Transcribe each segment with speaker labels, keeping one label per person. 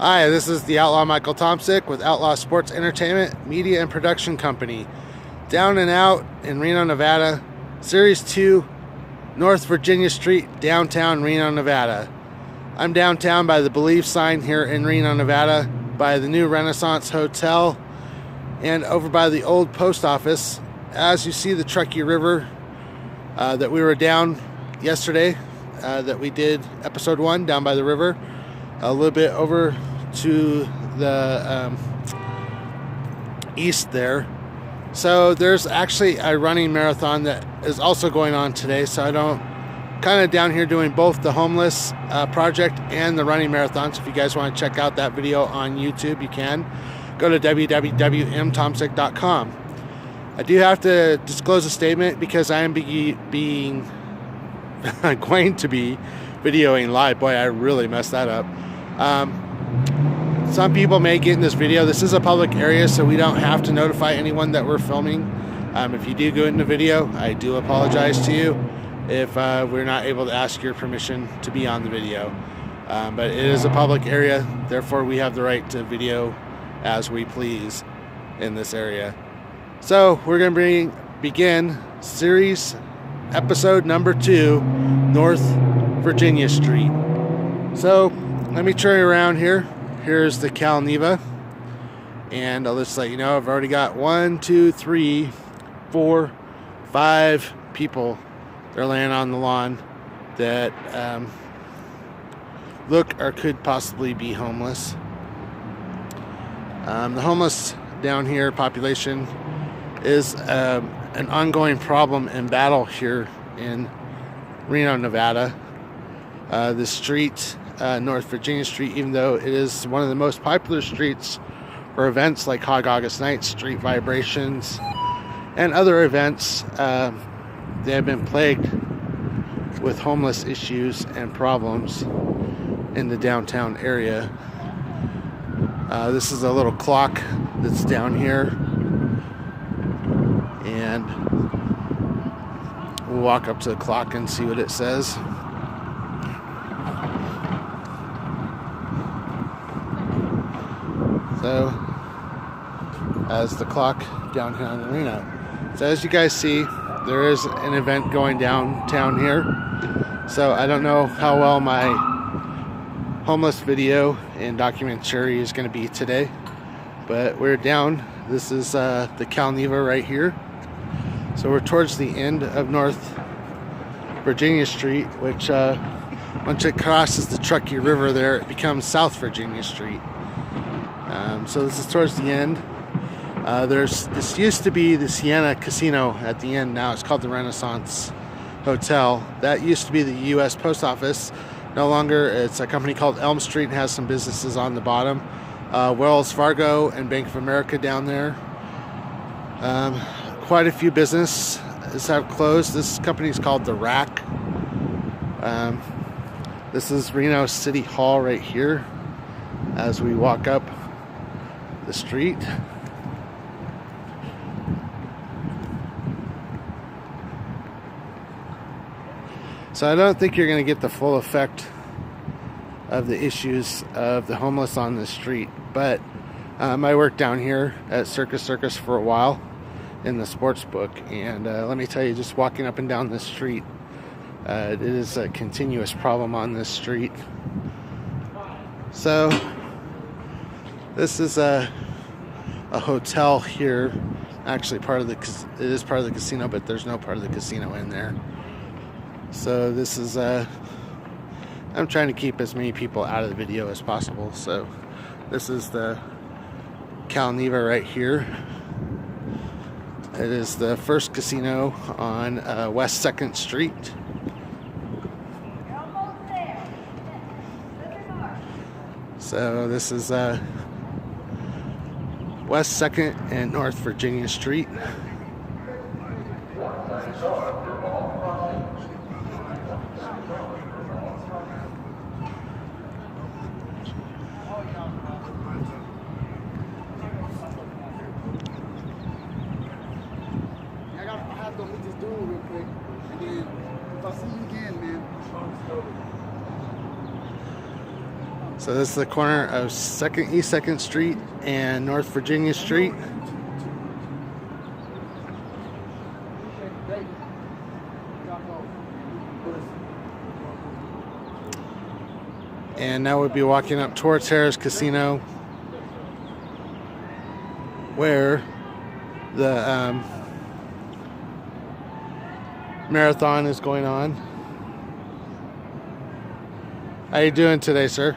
Speaker 1: Hi, this is the Outlaw Michael Tomsick with Outlaw Sports Entertainment, Media and Production Company. Down and out in Reno, Nevada, Series 2, North Virginia Street, downtown Reno, Nevada. I'm downtown by the Believe sign here in Reno, Nevada, by the new Renaissance Hotel, and over by the old post office. As you see the Truckee River that we were down yesterday, that we did episode 1 down by the river, a little bit over to the east there. So there's actually a running marathon that is also going on today. So I don't kind of down here doing both the homeless project and the running marathon. So if you guys want to check out that video on YouTube, you can go to www.mtomsick.com. I do have to disclose a statement because I am going to be videoing live. Boy, I really messed that up. Some people may get in this video. This is a public area, so we don't have to notify anyone that we're filming. If you do go in the video, I do apologize to you if we're not able to ask your permission to be on the video. But it is a public area, therefore we have the right to video as we please in this area. So we're going to begin series episode number 2, North Virginia Street. So let me turn around here. Here's the Cal Neva, and I'll just let you know I've already got 1, 2, 3, 4, 5 people. They're laying on the lawn that look or could possibly be homeless. The homeless down here population is an ongoing problem and battle here in Reno, Nevada. The street, North Virginia Street, even though it is one of the most popular streets for events like Hog August Night, Street Vibrations, and other events, they have been plagued with homeless issues and problems in the downtown area. This is a little clock that's down here, and we'll walk up to the clock and see what it says. So, as the clock downtown in Reno. So as you guys see, there is an event going downtown here. So I don't know how well my homeless video and documentary is going to be today, but we're down. This is the Cal Neva right here. So we're towards the end of North Virginia Street, which once it crosses the Truckee River there, it becomes South Virginia Street. So this is towards the end. This used to be the Sienna Casino at the end. Now it's called the Renaissance Hotel. That used to be the U.S. Post Office. No longer. It's a company called Elm Street and has some businesses on the bottom. Wells Fargo and Bank of America down there. Quite a few businesses have closed. This company is called The Rack. This is Reno City Hall right here as we walk up the street. So I don't think you're going to get the full effect of the issues of the homeless on this street, but I worked down here at Circus for a while in the sports book, and let me tell you, just walking up and down this street, it is a continuous problem on this street. So this is a hotel here. Actually, it is part of the casino, but there's no part of the casino in there. So this is I'm trying to keep as many people out of the video as possible. So this is the Cal Neva right here. It is the first casino on West 2nd Street. So this is West 2nd and North Virginia Street.
Speaker 2: I have to meet this dude real quick, and then if I see you again, man.
Speaker 1: So this is the corner of East 2nd Street and North Virginia Street. And now we'll be walking up towards Harris Casino, where the marathon is going on. How you doing today, sir?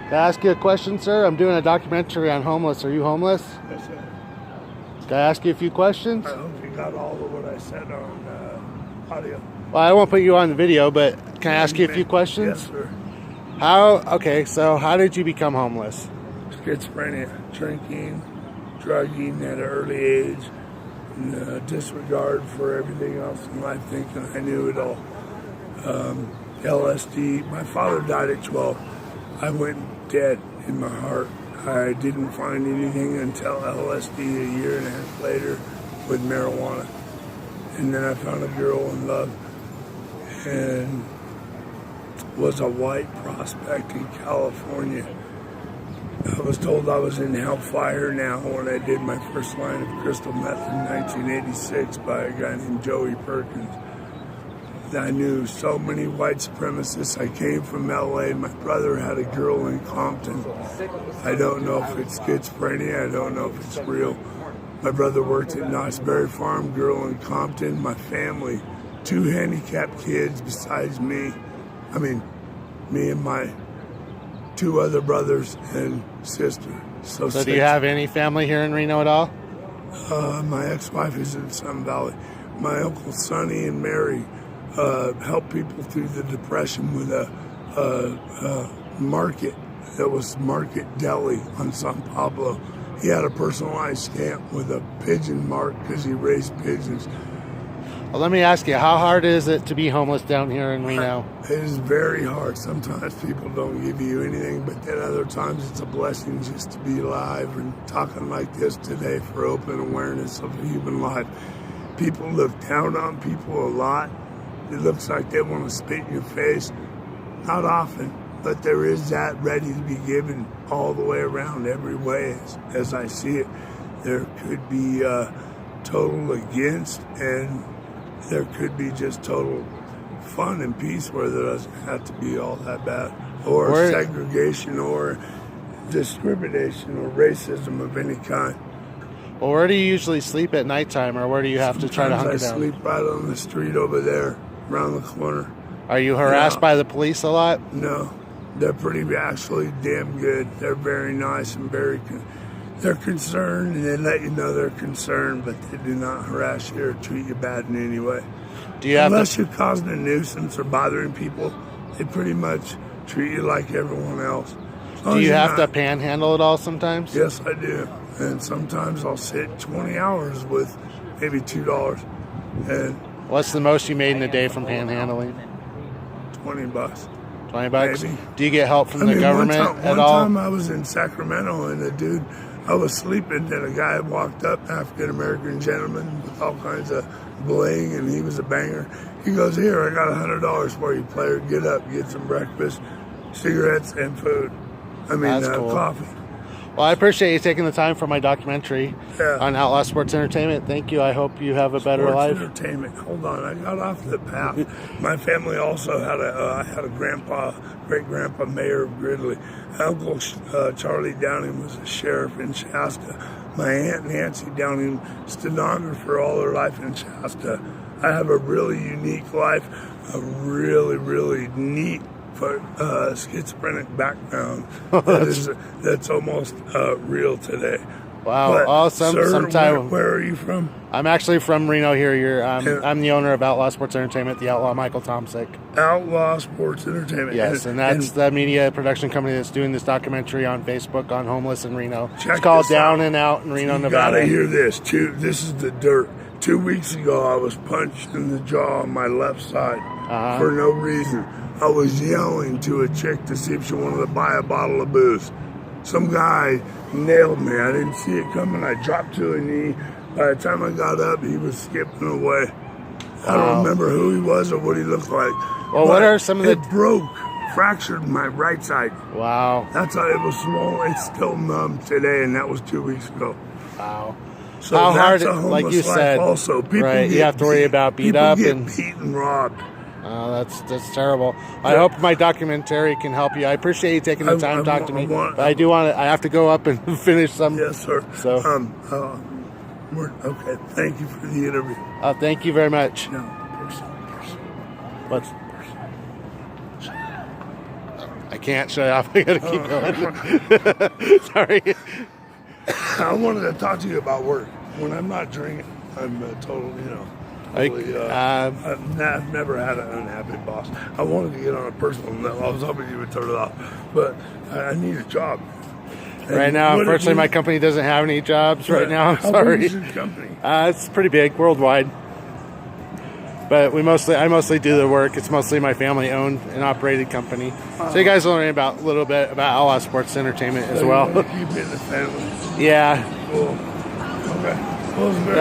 Speaker 1: Can I ask you a question, sir? I'm doing a documentary on homeless. Are you homeless?
Speaker 3: Yes, sir.
Speaker 1: Can I ask you a few questions?
Speaker 3: I hope you got all of what I said on audio.
Speaker 1: Well, I won't put you on the video, but can I ask you a few questions?
Speaker 3: Yes, sir.
Speaker 1: Okay, so how did you become homeless?
Speaker 3: Schizophrenia, drinking, drugging at an early age, and, disregard for everything else in life, thinking I knew it all. LSD. My father died at 12. I went dead in my heart. I didn't find anything until LSD a year and a half later with marijuana. And then I found a girl in love and was a white prospect in California. I was told I was in hellfire now when I did my first line of crystal meth in 1986 by a guy named Joey Perkins. I knew so many white supremacists. I came from LA. My brother had a girl in Compton. I don't know if it's schizophrenia. I don't know if it's real. My brother worked at Knott's Berry Farm, girl in Compton. My family, 2 handicapped kids besides me. I mean, me and my 2 other brothers and sister. So
Speaker 1: do you have any family here in Reno at all?
Speaker 3: My ex-wife is in Sun Valley. My Uncle Sonny and Mary helped people through the Depression with a market that was Market Deli on San Pablo. He had a personalized stamp with a pigeon mark because he raised pigeons.
Speaker 1: Well, let me ask you, how hard is it to be homeless down here in Reno?
Speaker 3: It is very hard. Sometimes people don't give you anything, but then other times it's a blessing just to be alive and talking like this today for open awareness of human life. People look down on people a lot. It looks like they want to spit in your face. Not often, but there is that ready to be given all the way around every way as I see it. There could be total against, and there could be just total fun and peace where there doesn't have to be all that bad. Or segregation or discrimination or racism of any kind.
Speaker 1: Well, where do you usually sleep at nighttime, or where do you have to try to hunker down?
Speaker 3: I sleep right on the street over there, around the corner.
Speaker 1: Are you harassed by the police a lot?
Speaker 3: No, they're actually damn good. They're very nice and they're concerned, and they let you know they're concerned, but they do not harass you or treat you bad in any way. Unless you're causing a nuisance or bothering people, they pretty much treat you like everyone else.
Speaker 1: Do you have to panhandle it all sometimes?
Speaker 3: Yes, I do. And sometimes I'll sit 20 hours with maybe $2. And
Speaker 1: what's the most you made in a day from panhandling?
Speaker 3: $20.
Speaker 1: 20 bucks?
Speaker 3: Maybe.
Speaker 1: Do you get help from the government at all?
Speaker 3: One time I was in Sacramento, and I was sleeping, and a guy walked up, African-American gentleman with all kinds of bling, and he was a banger. He goes, "Here, I got $100 for you, player. Get up, get some breakfast, cigarettes, and food. Cool. Coffee."
Speaker 1: Well, I appreciate you taking the time for my documentary on Outlaw Sports Entertainment. Thank you. I hope you have a better life.
Speaker 3: Entertainment. Hold on, I got off the path. My family also had I had a great-grandpa, mayor of Gridley. Uncle Charlie Downing was a sheriff in Shasta. My Aunt Nancy Downing, stenographer all her life in Shasta. I have a really unique life, a really, really neat schizophrenic background that's almost real today.
Speaker 1: Wow,
Speaker 3: but,
Speaker 1: awesome!
Speaker 3: Sir, where are you from?
Speaker 1: I'm actually from Reno here. I'm the owner of Outlaw Sports Entertainment, the Outlaw Michael Tomsick.
Speaker 3: Outlaw Sports Entertainment.
Speaker 1: Yes, and that's the media production company that's doing this documentary on Facebook on homeless in Reno.
Speaker 3: It's
Speaker 1: called Down and Out in Reno, Nevada.
Speaker 3: You gotta hear this too. This is the dirt. 2 weeks ago, I was punched in the jaw on my left side for no reason. I was yelling to a chick to see if she wanted to buy a bottle of booze. some guy nailed me. I didn't see it coming. I dropped to a knee. By the time I got up, he was skipping away. I don't remember who he was or what he looked like.
Speaker 1: Well, what are some of the...
Speaker 3: It broke, fractured my right side.
Speaker 1: Wow.
Speaker 3: That's how it was swollen. It's still numb today, and that was 2 weeks ago.
Speaker 1: Wow.
Speaker 3: So
Speaker 1: how hard,
Speaker 3: that's a homeless
Speaker 1: like you said,
Speaker 3: life also. People
Speaker 1: right? You have to worry about beat up and
Speaker 3: beat and robbed.
Speaker 1: Oh, that's terrible. I hope my documentary can help you. I appreciate you taking the time to talk to me. But I do want to. I have to go up and finish some.
Speaker 3: Yes, sir.
Speaker 1: So,
Speaker 3: okay. Thank you for the interview.
Speaker 1: Thank you very much.
Speaker 3: No, person.
Speaker 1: What's? I can't shut off. I gotta keep going. Sorry.
Speaker 3: I wanted to talk to you about work. When I'm not drinking, I'm totally, I've never had an unhappy boss. I wanted to get on a personal level. I was hoping you would turn it off, but I need a job. And
Speaker 1: right now, unfortunately, my company doesn't have any jobs right now. I'm sorry.
Speaker 3: How big is your company?
Speaker 1: It's pretty big, worldwide. But I mostly do the work. It's mostly my family-owned and operated company. So you guys will learn a little bit about Outlaw Sports Entertainment as well.
Speaker 3: Keep it in the family.
Speaker 1: Yeah.
Speaker 3: Cool. Okay. Well,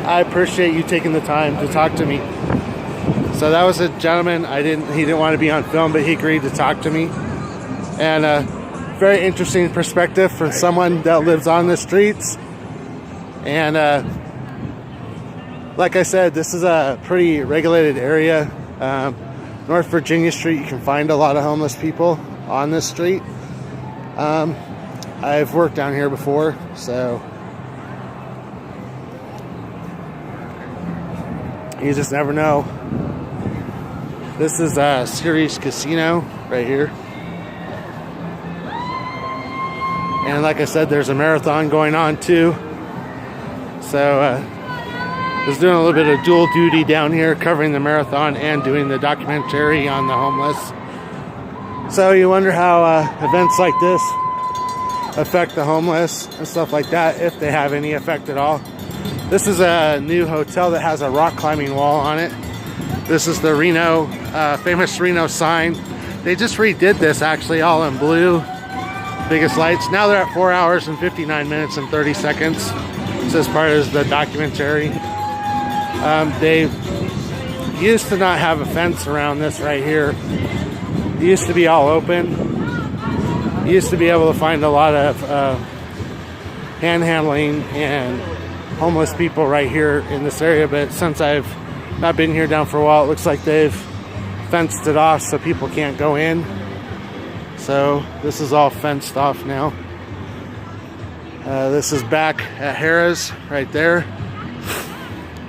Speaker 1: I appreciate you taking the time to talk to me. So that was a gentleman. He didn't want to be on film, but he agreed to talk to me. And very interesting perspective from someone that lives on the streets. And like I said, this is a pretty regulated area. North Virginia Street, you can find a lot of homeless people on this street. I've worked down here before, so you just never know. This is Sirius Casino right here. And like I said, there's a marathon going on too. So I was doing a little bit of dual duty down here, covering the marathon and doing the documentary on the homeless. So you wonder how events like this affect the homeless and stuff like that, if they have any effect at all. This is a new hotel that has a rock climbing wall on it. This is the Reno, famous Reno sign. They just redid this actually all in blue. Biggest lights. Now they're at 4 hours and 59 minutes and 30 seconds. This is part of the documentary. They used to not have a fence around this right here. It used to be all open. You used to be able to find a lot of panhandling and homeless people right here in this area, but since I've not been here down for a while, it looks like they've fenced it off so people can't go in. So this is all fenced off now. This is back at Harrah's right there,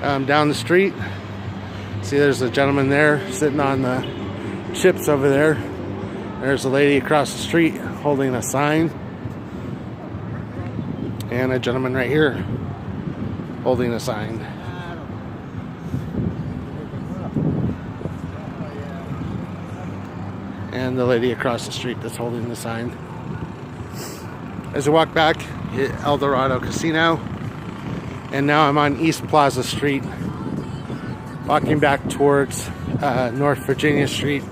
Speaker 1: down the street. See, there's a gentleman there sitting on the chips over there. There's a lady across the street holding a sign, and a gentleman right here holding a sign. And the lady across the street that's holding the sign. As I walk back, hit El Dorado Casino, and now I'm on East Plaza Street, walking back towards North Virginia Street.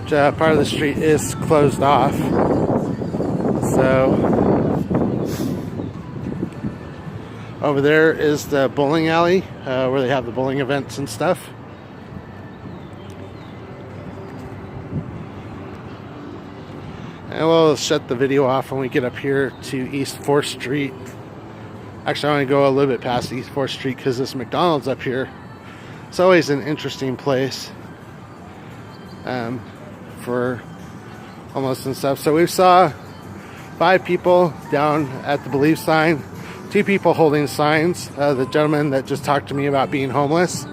Speaker 1: Which, part of the street is closed off. So over there is the bowling alley, where they have the bowling events and stuff. And we'll shut the video off when we get up here to East 4th Street. Actually, I want to go a little bit past East 4th Street because this McDonald's up here. It's always an interesting place for homeless and stuff. So we saw 5 people down at the Believe sign, 2 people holding signs. The gentleman that just talked to me about being homeless.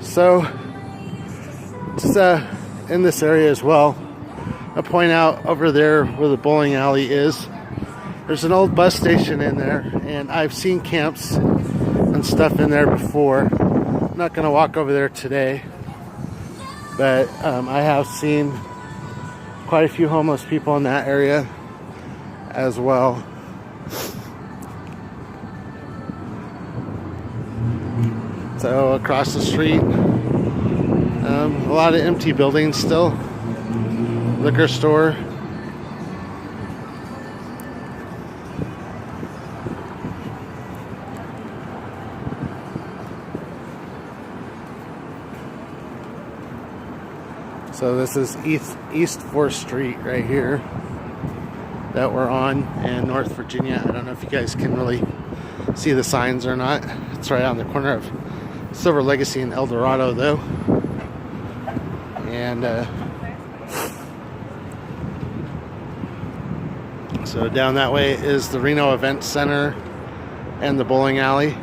Speaker 1: So just in this area as well. I'll point out over there where the bowling alley is, there's an old bus station in there, and I've seen camps and stuff in there before. I'm not going to walk over there today, but I have seen quite a few homeless people in that area as well. So across the street, a lot of empty buildings still. Liquor store. So this is East 4th Street right here that we're on in North Virginia. I don't know if you guys can really see the signs or not. It's right on the corner of Silver Legacy and El Dorado though. And so down that way is the Reno Event Center and the bowling alley.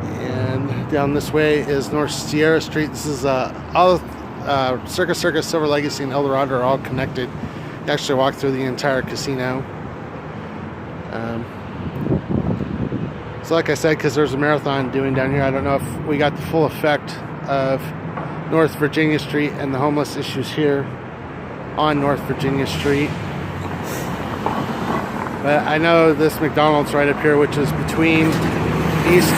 Speaker 1: And down this way is North Sierra Street. This is all Circus, Silver Legacy, and El Dorado are all connected. You actually walk through the entire casino. So like I said, because there's a marathon doing down here, I don't know if we got the full effect of North Virginia Street and the homeless issues here on North Virginia Street. But I know this McDonald's right up here, which is between East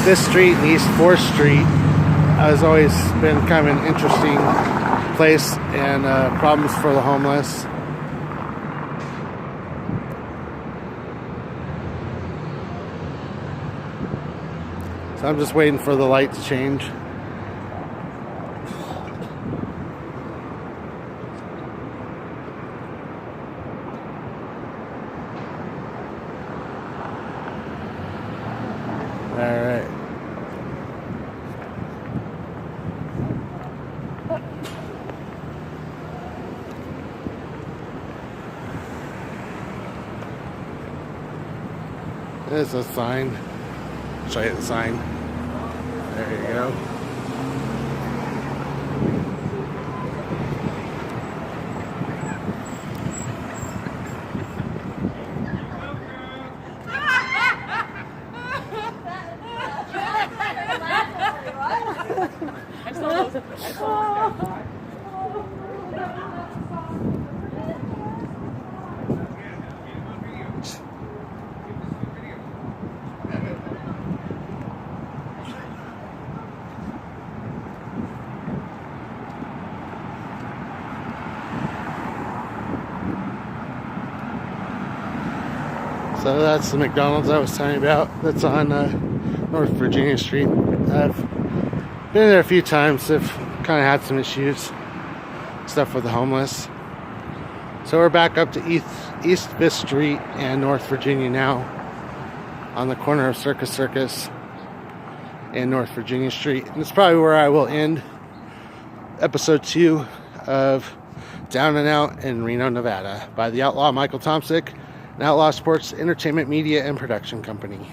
Speaker 1: 5th Street and East 4th Street, has always been kind of an interesting place and problems for the homeless. So I'm just waiting for the light to change. All right. There's a sign. Show you the sign. There you go. So that's the McDonald's I was telling you about. That's on North Virginia Street. I've been there a few times. They've kind of had some issues, stuff with the homeless. So we're back up to East 5th Street and North Virginia now, on the corner of Circus and North Virginia Street. And it's probably where I will end episode 2 of Down and Out in Reno, Nevada by the outlaw Michael Tomsick, an Outlaw Sports Entertainment Media and Production Company.